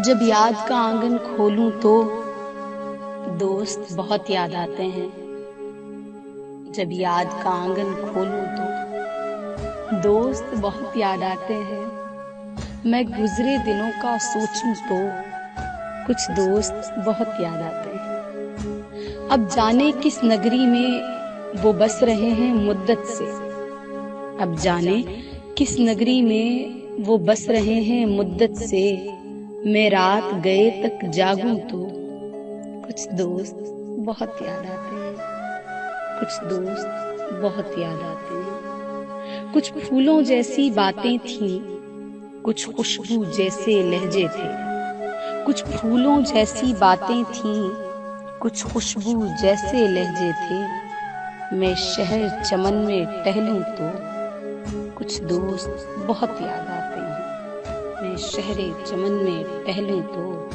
जब याद का आंगन खोलूं तो दोस्त बहुत याद आते हैं। जब याद का आंगन खोलूं तो दोस्त बहुत याद आते हैं। मैं गुजरे दिनों का सोचूं तो कुछ दोस्त बहुत याद आते हैं। अब जाने किस नगरी में वो बस रहे हैं मुद्दत से। अब जाने किस नगरी में वो बस रहे हैं मुद्दत से। मैं रात गए तक जागूं तो कुछ दोस्त बहुत याद आते हैं। कुछ दोस्त बहुत याद आते हैं। कुछ फूलों जैसी बातें थीं, कुछ खुशबू जैसे लहजे थे। कुछ फूलों जैसी बातें थीं, कुछ खुशबू जैसे लहजे थे। मैं शहर चमन में टहलूं तो कुछ दोस्त बहुत याद आते हैं। मैं शहरे चमन में टहलूं तो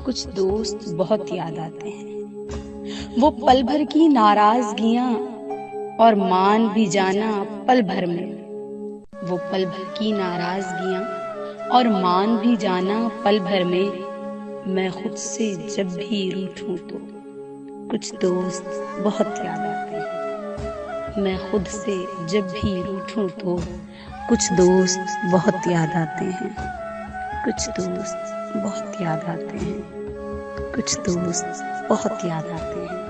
कुछ दोस्त बहुत याद आते हैं। वो पल भर की नाराजगियां और मान भी जाना पल भर में। वो पल भर की नाराजगियां और मान भी जाना पल भर में। मैं खुद से जब भी रूठूं तो कुछ दोस्त बहुत याद आते हैं। मैं खुद से जब भी रूठूं तो कुछ दोस्त बहुत याद आते हैं। कुछ दोस्त बहुत याद आते हैं। कुछ दोस्त बहुत याद आते हैं।